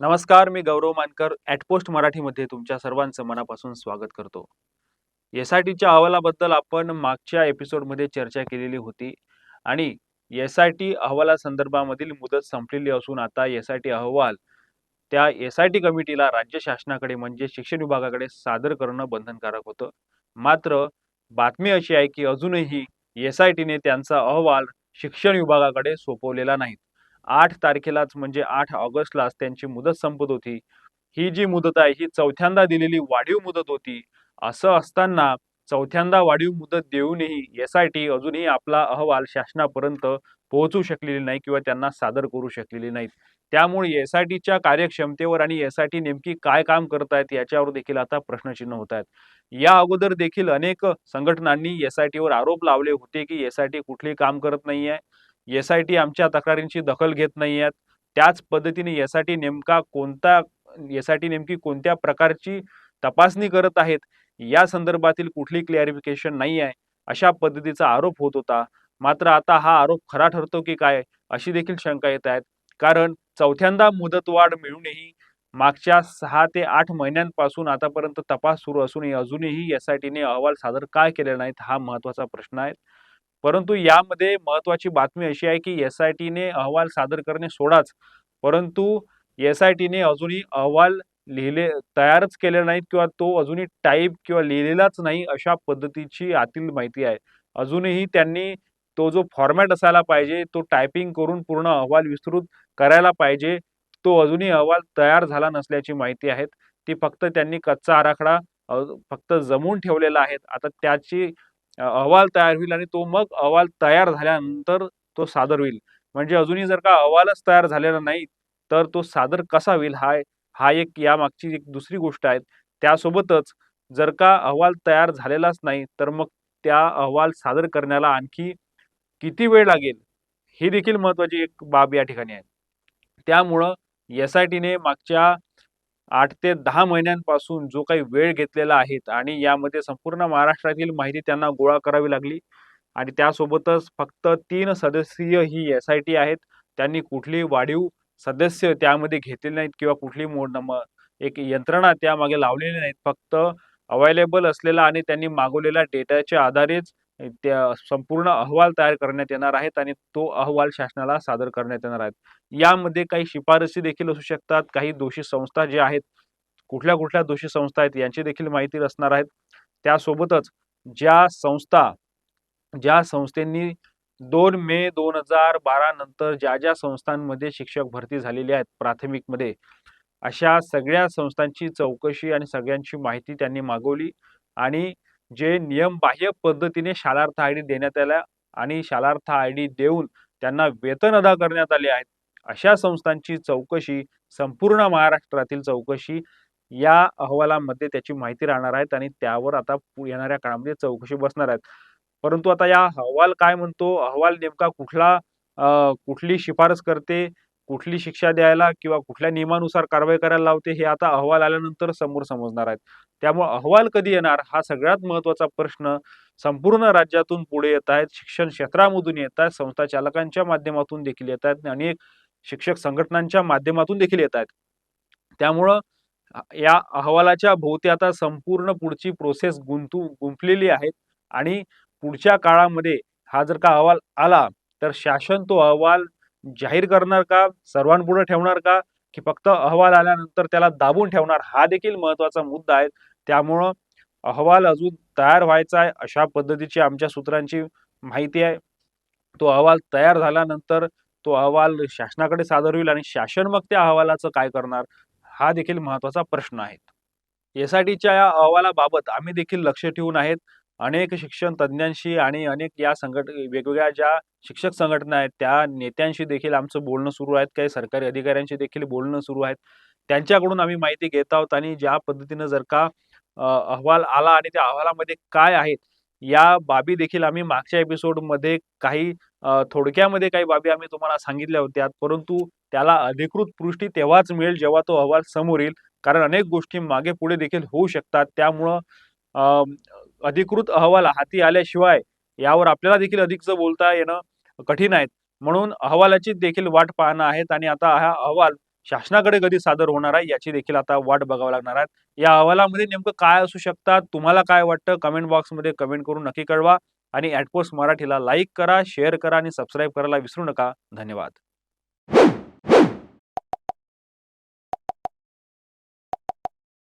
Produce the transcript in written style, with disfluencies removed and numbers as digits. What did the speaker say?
नमस्कार, मी गौरव मानकर ॲटपोस्ट मराठीमध्ये तुमच्या सर्वांचं मनापासून स्वागत करतो. एस-आय-टीच्या अहवालाबद्दल आपण मागच्या एपिसोडमध्ये चर्चा केलेली होती आणि एस-आय-टी अहवालासंदर्भामधील मुदत संपलेली असून आता एस-आय-टी अहवाल त्या एस-आय-टी कमिटीला राज्य शासनाकडे म्हणजे शिक्षण विभागाकडे सादर करणं बंधनकारक होतं. मात्र बातमी अशी आहे की अजूनही एस-आय-टीने त्यांचा अहवाल शिक्षण विभागाकडे सोपवलेला नाही. 8 तारखेलाच म्हणजे 8 ऑगस्टलाच त्यांची मुदत संपत होती. ही जी मुदत आहे ही चौथ्यांदा दिलेली वाढीव मुदत होती. असं असताना चौथ्यांदा वाढीव मुदत देऊनही एस-आय-टी अजूनही आपला अहवाल शासनापर्यंत पोहोचू शकलेली नाही किंवा त्यांना सादर करू शकलेली नाहीत. त्यामुळे एस-आय-टीच्या कार्यक्षमतेवर आणि एस-आय-टी नेमकी काय काम करत आहेत याच्यावर देखील आता प्रश्नचिन्ह होत आहेत. या अगोदर देखील अनेक संघटनांनी एस-आय-टीवर आरोप लावले होते की एस-आय-टी कुठलेही काम करत नाहीये. एस-आय-टी आमच्या तक्रारींची दखल घेत नाहीयेत. त्याच पद्धतीने एस-आय-टी नेमकी कोणत्या प्रकारची तपासणी करत आहेत या संदर्भातील कुठली क्लॅरिफिकेशन नाही आहे, अशा पद्धतीचा आरोप होत होता. मात्र आता हा आरोप खरा ठरतो की काय अशी देखील शंका येत आहेत. कारण चौथ्यांदा मुदतवाढ मिळूनही मागच्या 6 ते 8 महिन्यांपासून आतापर्यंत तपास सुरू असूनही अजूनही एस-आय-टीने अहवाल सादर काय केले नाहीत हा महत्त्वाचा प्रश्न आहे. परंतु यामध्ये महत्त्वाची बातमी अशी आहे की एस-आय-टीने अहवाल सादर करणे सोडाच, परंतु एस-आय-टीने अजूनही अहवाल लिहिले तयारच केले नाहीत किंवा तो अजूनही टाइप किंवा लिहिलेलाच नाही अशा पद्धतीची आतील माहिती आहे. अजूनही त्यांनी तो जो फॉर्मॅट असायला पाहिजे, तो टायपिंग करून पूर्ण अहवाल विस्तृत करायला पाहिजे, तो अजूनही अहवाल तयार झाला नसल्याची माहिती आहे. ती फक्त त्यांनी कच्चा आराखडा फक्त जमवून ठेवलेला आहे. आता त्याची अहवाल तयार होईल आणि तो मग अहवाल तयार झाल्यानंतर तो सादर होईल. म्हणजे अजूनही जर का अहवालच तयार झालेला नाही, तर तो सादर कसा होईल हा हा एक यामागची एक दुसरी गोष्ट आहे. त्यासोबतच जर का अहवाल तयार झालेलाच नाही, तर मग त्या अहवाल सादर करण्याला आणखी किती वेळ लागेल, ही देखील महत्त्वाची एक बाब या ठिकाणी आहे. त्यामुळं एस-आय-टीने मागच्या 8 ते 10 महिन्यांपासून जो काही वेळ घेतलेला आहे आणि यामध्ये संपूर्ण महाराष्ट्रातील माहिती त्यांना गोळा करावी लागली आणि त्यासोबतच फक्त 3 सदस्यीय ही एस-आय-टी आहेत. त्यांनी कुठलीही वाढीव सदस्य त्यामध्ये घेतलेले नाहीत किंवा कुठलीही एक यंत्रणा त्यामागे लावलेली नाहीत. फक्त अवेलेबल असलेला आणि त्यांनी मागवलेल्या डेटाच्या आधारेच त्या संपूर्ण अहवाल तयार करण्यात येणार आहेत आणि तो अहवाल शासनाला सादर करण्यात येणार आहे. यामध्ये काही शिफारसी देखील असू शकतात. काही दोषी संस्था ज्या आहेत, कुठल्या-कुठल्या दोषी संस्था आहेत यांची देखील माहिती असणार आहेत. त्यासोबतच ज्या संस्था ज्या संस्थेंनी 2 मे 2012 नंतर ज्या संस्थांमध्ये शिक्षक भरती झालेली आहेत प्राथमिकमध्ये, अशा सगळ्या संस्थांची चौकशी आणि सगळ्यांची माहिती त्यांनी मागवली आणि जे नियमबाह्य पद्धतीने शालार्थ आयडी देण्यात आला आणि शालार्थ आयडी देऊन त्यांना वेतन अदा करण्यात आले आहेत. अशा संस्थांची चौकशी, संपूर्ण महाराष्ट्रातील चौकशी या अहवालामध्ये त्याची माहिती राहणार आहेत आणि त्यावर आता येणाऱ्या काळामध्ये चौकशी बसणार आहेत. परंतु आता या अहवाल काय म्हणतो, अहवाल नेमका कुठली शिफारस करते, कुठली शिक्षा द्यायला किंवा कुठल्या नियमानुसार कारवाई करायला लावते, हे आता अहवाल आल्यानंतर समोर समजणार आहेत. त्यामुळे अहवाल कधी येणार हा सगळ्यात महत्त्वाचा प्रश्न संपूर्ण राज्यातून पुढे येत आहेत. शिक्षण क्षेत्रामधून येत आहेत, संस्था चालकांच्या माध्यमातून देखील येत आहेत, अनेक शिक्षक संघटनांच्या माध्यमातून देखील येत आहेत. त्यामुळं या अहवालाच्या भोवती आता संपूर्ण पुढची प्रोसेस गुंफलेली आहे आणि पुढच्या काळामध्ये हा जर का अहवाल आला, तर शासन तो अहवाल जाहीर करणार का, सर्वांपुढे ठेवणार का, की फक्त अहवाल आल्यानंतर त्याला दाबून ठेवणार, हा देखील महत्त्वाचा मुद्दा आहे. त्यामुळं अहवाल अजून तयार व्हायचा आहे, अशा पद्धतीची आमच्या सूत्रांची माहिती आहे. तो अहवाल तयार झाल्यानंतर तो अहवाल शासनाकडे सादर होईल आणि शासन मग त्या अहवालाचं काय करणार, हा देखील महत्त्वाचा प्रश्न आहे. एस-आय-टीच्या या अहवालाबाबत आम्ही देखील लक्ष ठेवून आहेत. अनेक शिक्षण तज्ञांशी आणि अनेक या वेगवेगळ्या ज्या शिक्षक संघटना आहेत, त्या नेत्यांशी देखील आमचं बोलणं सुरू आहे. काही सरकारी अधिकाऱ्यांशी देखील बोलणं सुरू आहे. त्यांच्याकडून आम्ही माहिती घेत आहोत आणि ज्या पद्धतीनं जर का अहवाल आला आणि त्या अहवालामध्ये काय आहेत, या बाबी देखील आम्ही मागच्या एपिसोडमध्ये थोडक्यामध्ये काही बाबी आम्ही तुम्हाला सांगितल्या होत्या. परंतु त्याला अधिकृत पुष्टी तेव्हाच मिळेल जेव्हा तो अहवाल समोर येईल. कारण अनेक गोष्टी मागे-पुढे देखील होऊ शकतात. त्यामुळं अ, अधिकृत अहवाल हाती आल्याशिवाय यावर आपल्याला देखील अधिकच बोलता येणं कठीण आहे. म्हणून अहवालाची देखील वाट पाहणं आहे आणि आता हा अहवाल शासनाकडे कधी सादर होणार आहे याची देखील आता वाट बघावी लागणार आहे. या अहवालामध्ये नेमकं काय असू शकतात, तुम्हाला काय वाटतं, कमेंट बॉक्समध्ये कमेंट करून नक्की कळवा. आणि ॲटपोस्ट मराठीला लाईक करा, शेअर करा आणि सबस्क्राईब करायला विसरू नका. धन्यवाद.